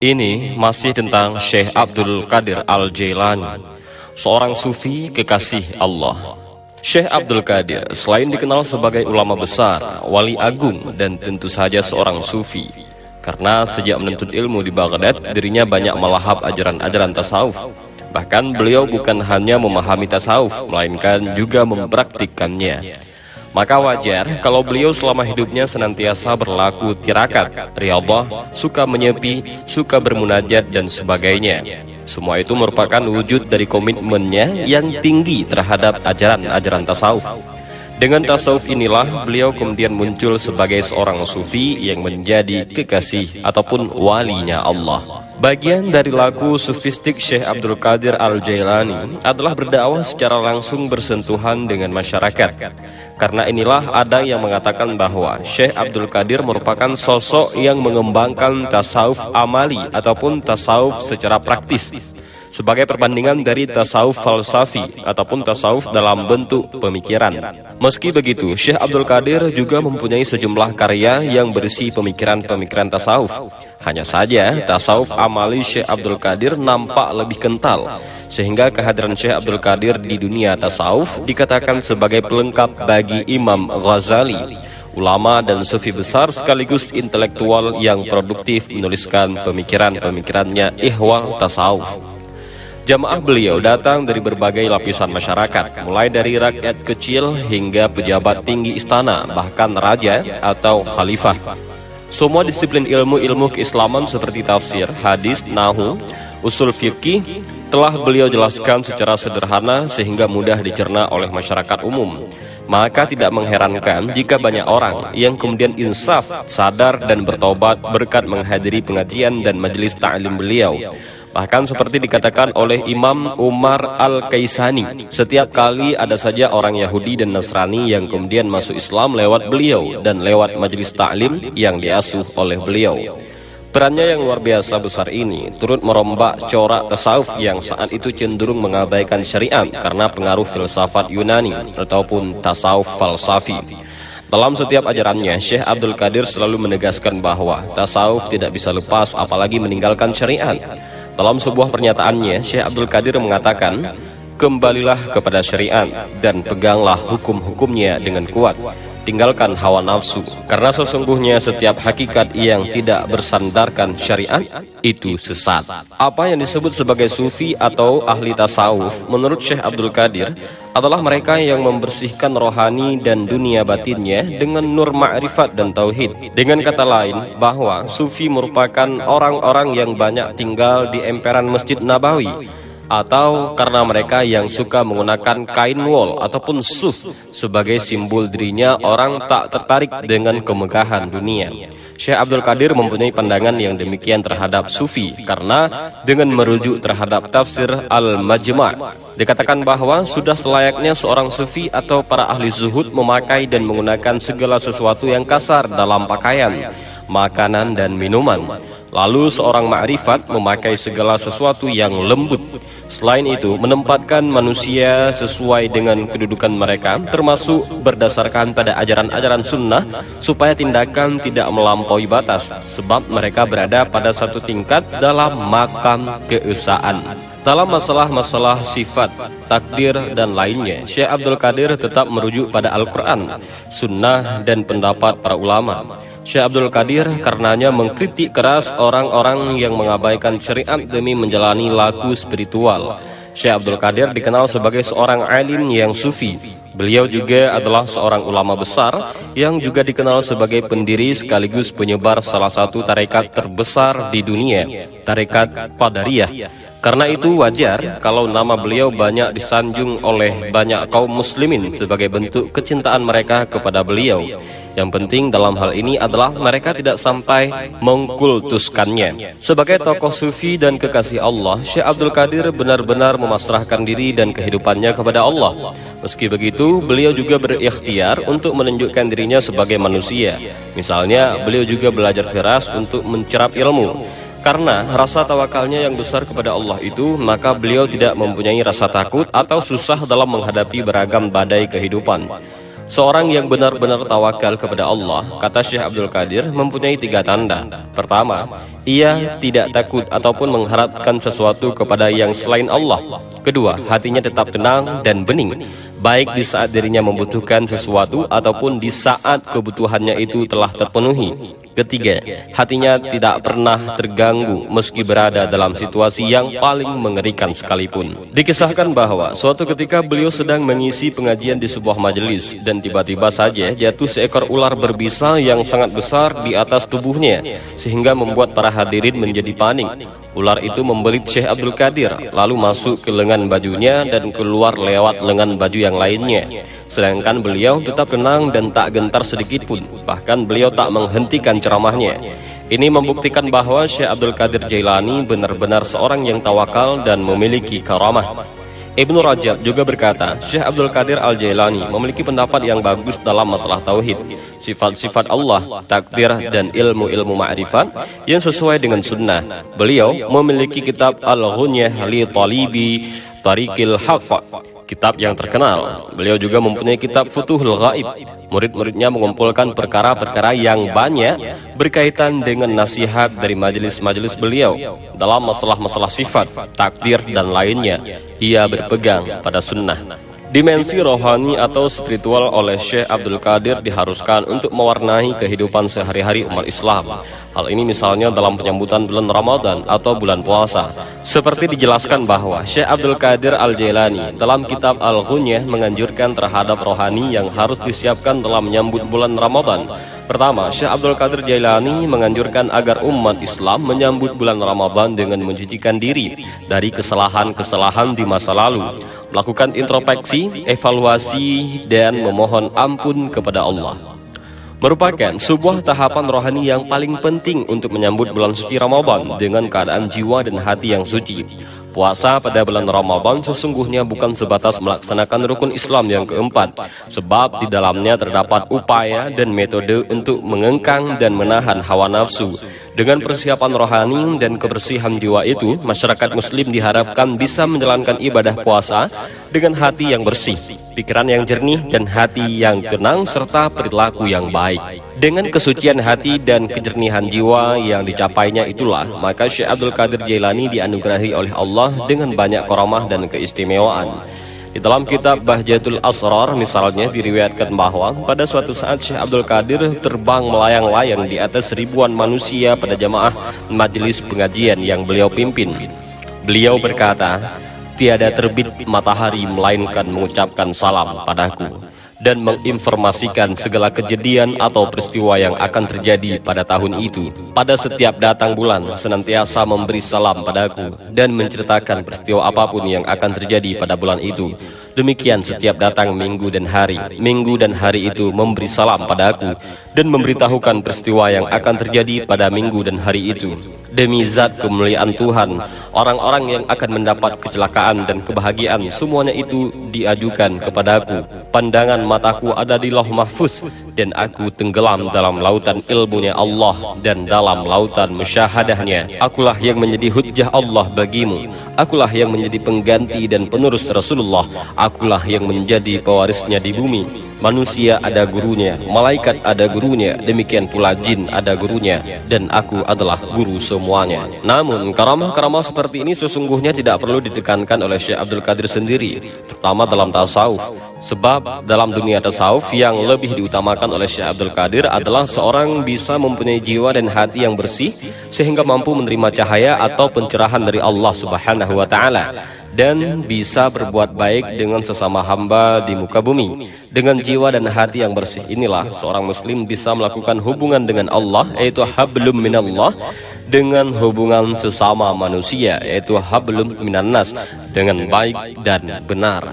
Ini masih tentang Syekh Abdul Qadir Al-Jailani, seorang sufi kekasih Allah. Syekh Abdul Qadir selain dikenal sebagai ulama besar, wali agung, dan tentu saja seorang sufi. Karena sejak menuntut ilmu di Baghdad, dirinya banyak melahap ajaran-ajaran tasawuf. Bahkan beliau bukan hanya memahami tasawuf, melainkan juga mempraktikkannya. Maka wajar kalau beliau selama hidupnya senantiasa berlaku tirakat, riyadhah, suka menyepi, suka bermunajat, dan sebagainya. Semua itu merupakan wujud dari komitmennya yang tinggi terhadap ajaran-ajaran tasawuf. Dengan tasawuf inilah beliau kemudian muncul sebagai seorang sufi yang menjadi kekasih ataupun walinya Allah. Bagian dari laku sufistik Syekh Abdul Qadir Al-Jailani adalah berdakwah secara langsung bersentuhan dengan masyarakat. Karena inilah ada yang mengatakan bahwa Syekh Abdul Qadir merupakan sosok yang mengembangkan tasawuf amali ataupun tasawuf secara praktis, sebagai perbandingan dari tasawuf falsafi ataupun tasawuf dalam bentuk pemikiran. Meski begitu, Syekh Abdul Qadir juga mempunyai sejumlah karya yang berisi pemikiran-pemikiran tasawuf. Hanya saja, tasawuf amali Syekh Abdul Qadir nampak lebih kental, sehingga kehadiran Syekh Abdul Qadir di dunia tasawuf dikatakan sebagai pelengkap bagi Imam Ghazali, ulama dan sufi besar sekaligus intelektual yang produktif menuliskan pemikiran-pemikirannya ihwal tasawuf. Jamaah beliau datang dari berbagai lapisan masyarakat, mulai dari rakyat kecil hingga pejabat tinggi istana, bahkan raja atau khalifah. Semua disiplin ilmu-ilmu keislaman seperti tafsir, hadis, nahwu, usul fikih telah beliau jelaskan secara sederhana sehingga mudah dicerna oleh masyarakat umum. Maka tidak mengherankan jika banyak orang yang kemudian insaf, sadar dan bertobat berkat menghadiri pengajian dan majelis ta'lim beliau. Bahkan seperti dikatakan oleh Imam Umar Al-Kaisani, setiap kali ada saja orang Yahudi dan Nasrani yang kemudian masuk Islam lewat beliau dan lewat majelis ta'lim yang diasuh oleh beliau. Perannya yang luar biasa besar ini turut merombak corak tasawuf yang saat itu cenderung mengabaikan syariat karena pengaruh filsafat Yunani ataupun tasawuf falsafi. Dalam setiap ajarannya, Syekh Abdul Qadir selalu menegaskan bahwa tasawuf tidak bisa lepas apalagi meninggalkan syariat. Dalam sebuah pernyataannya, Syekh Abdul Qadir mengatakan, "Kembalilah kepada syariat dan peganglah hukum-hukumnya dengan kuat. Tinggalkan hawa nafsu, karena sesungguhnya setiap hakikat yang tidak bersandarkan syariat itu sesat." Apa yang disebut sebagai sufi atau ahli tasawuf menurut Syekh Abdul Qadir adalah mereka yang membersihkan rohani dan dunia batinnya dengan nur ma'rifat dan tauhid. Dengan kata lain, bahwa sufi merupakan orang-orang yang banyak tinggal di emperan Masjid Nabawi, atau karena mereka yang suka menggunakan kain wol ataupun suf sebagai simbol dirinya orang tak tertarik dengan kemegahan dunia. Syekh Abdul Qadir mempunyai pandangan yang demikian terhadap sufi karena dengan merujuk terhadap tafsir Al-Majma' dikatakan bahwa sudah selayaknya seorang sufi atau para ahli zuhud memakai dan menggunakan segala sesuatu yang kasar dalam pakaian, makanan dan minuman. Lalu seorang ma'rifat memakai segala sesuatu yang lembut. Selain itu, menempatkan manusia sesuai dengan kedudukan mereka, termasuk berdasarkan pada ajaran-ajaran sunnah, supaya tindakan tidak melampaui batas, sebab mereka berada pada satu tingkat dalam makam keesaan. Dalam masalah-masalah sifat, takdir, dan lainnya, Syekh Abdul Qadir tetap merujuk pada Al-Quran, sunnah, dan pendapat para ulama. Syekh Abdul Qadir karenanya mengkritik keras orang-orang yang mengabaikan syariat demi menjalani laku spiritual. Syekh Abdul Qadir dikenal sebagai seorang alim yang sufi. Beliau juga adalah seorang ulama besar yang juga dikenal sebagai pendiri sekaligus penyebar salah satu tarekat terbesar di dunia, tarekat Qadariyah. Karena itu wajar kalau nama beliau banyak disanjung oleh banyak kaum muslimin sebagai bentuk kecintaan mereka kepada beliau. Yang penting dalam hal ini adalah mereka tidak sampai mengkultuskannya. Sebagai tokoh sufi dan kekasih Allah, Syekh Abdul Qadir benar-benar memasrahkan diri dan kehidupannya kepada Allah. Meski begitu, beliau juga berikhtiar untuk menunjukkan dirinya sebagai manusia. Misalnya, beliau juga belajar keras untuk mencerap ilmu. Karena rasa tawakalnya yang besar kepada Allah itu, maka beliau tidak mempunyai rasa takut atau susah dalam menghadapi beragam badai kehidupan. Seorang yang benar-benar tawakal kepada Allah, kata Syekh Abdul Qadir, mempunyai 3 tanda. Pertama, ia tidak takut ataupun mengharapkan sesuatu kepada yang selain Allah. Kedua, hatinya tetap tenang dan bening, baik di saat dirinya membutuhkan sesuatu ataupun di saat kebutuhannya itu telah terpenuhi. Ketiga, hatinya tidak pernah terganggu meski berada dalam situasi yang paling mengerikan sekalipun. Dikisahkan bahwa suatu ketika beliau sedang mengisi pengajian di sebuah majelis dan tiba-tiba saja jatuh seekor ular berbisa yang sangat besar di atas tubuhnya sehingga membuat para hadirin menjadi panik. Ular itu membelit Syekh Abdul Qadir, lalu masuk ke lengan bajunya dan keluar lewat lengan baju yang lainnya. Sedangkan beliau tetap tenang dan tak gentar sedikit pun. Bahkan beliau tak menghentikan ceramahnya. Ini membuktikan bahwa Syekh Abdul Qadir Jailani benar-benar seorang yang tawakal dan memiliki karamah. Ibnu Rajab juga berkata, Syekh Abdul Qadir Al-Jailani memiliki pendapat yang bagus dalam masalah tauhid, sifat-sifat Allah, takdir, dan ilmu-ilmu ma'rifat yang sesuai dengan sunnah. Beliau memiliki kitab Al-Ghunyah li Talibi Tariqil Haqq, kitab yang terkenal. Beliau juga mempunyai kitab Futuhul Ghaib. Murid-muridnya mengumpulkan perkara-perkara yang banyak berkaitan dengan nasihat dari majelis-majelis beliau dalam masalah-masalah sifat, takdir, dan lainnya. Ia berpegang pada sunnah. Dimensi rohani atau spiritual oleh Syekh Abdul Qadir diharuskan untuk mewarnai kehidupan sehari-hari umat Islam. Hal ini misalnya dalam penyambutan bulan Ramadan atau bulan puasa. Seperti dijelaskan bahwa Syekh Abdul Qadir Al-Jailani dalam kitab Al-Ghunyah menganjurkan terhadap rohani yang harus disiapkan dalam menyambut bulan Ramadan. Pertama, Syekh Abdul Qadir Jailani menganjurkan agar umat Islam menyambut bulan Ramadan dengan mencucikan diri dari kesalahan-kesalahan di masa lalu, melakukan introspeksi, evaluasi, dan memohon ampun kepada Allah. Merupakan sebuah tahapan rohani yang paling penting untuk menyambut bulan suci Ramadan dengan keadaan jiwa dan hati yang suci. Puasa pada bulan Ramadan sesungguhnya bukan sebatas melaksanakan rukun Islam yang keempat, sebab di dalamnya terdapat upaya dan metode untuk mengengkang dan menahan hawa nafsu. Dengan persiapan rohani dan kebersihan jiwa itu, masyarakat muslim diharapkan bisa menjalankan ibadah puasa dengan hati yang bersih, pikiran yang jernih, dan hati yang tenang, serta perilaku yang baik. Dengan kesucian hati dan kejernihan jiwa yang dicapainya itulah, maka Syekh Abdul Qadir Jailani dianugerahi oleh Allah dengan banyak karamah dan keistimewaan. Di dalam kitab Bahjatul Asrar misalnya diriwayatkan bahwa pada suatu saat Syekh Abdul Qadir terbang melayang-layang di atas ribuan manusia pada jamaah majelis pengajian yang beliau pimpin. Beliau berkata, "Tiada terbit matahari melainkan mengucapkan salam padaku dan menginformasikan segala kejadian atau peristiwa yang akan terjadi pada tahun itu. Pada setiap datang bulan, senantiasa memberi salam padaku dan menceritakan peristiwa apapun yang akan terjadi pada bulan itu. Demikian setiap datang minggu dan hari itu memberi salam padaku dan memberitahukan peristiwa yang akan terjadi pada minggu dan hari itu. Demi zat kemuliaan Tuhan, orang-orang yang akan mendapat kecelakaan dan kebahagiaan, semuanya itu diajukan kepadaku. Pandangan mataku ada di Lauh Mahfuz, dan aku tenggelam dalam lautan ilmunya Allah dan dalam lautan musyahadahnya. Akulah yang menjadi hujjah Allah bagimu. Akulah yang menjadi pengganti dan penerus Rasulullah. Akulah yang menjadi pewarisnya di bumi. Manusia ada gurunya, malaikat ada gurunya, demikian pula jin ada gurunya, dan aku adalah guru semuanya." Namun, karamah-karamah seperti ini sesungguhnya tidak perlu ditekankan oleh Syekh Abdul Qadir sendiri, terutama dalam tasawuf. Sebab dalam dunia tasawuf yang lebih diutamakan oleh Syekh Abdul Qadir adalah seorang bisa mempunyai jiwa dan hati yang bersih sehingga mampu menerima cahaya atau pencerahan dari Allah Subhanahu wa taala dan bisa berbuat baik dengan sesama hamba di muka bumi. Dengan jiwa dan hati yang bersih inilah seorang muslim bisa melakukan hubungan dengan Allah, yaitu hablum minallah, dengan hubungan sesama manusia, yaitu hablum minannas, dengan baik dan benar.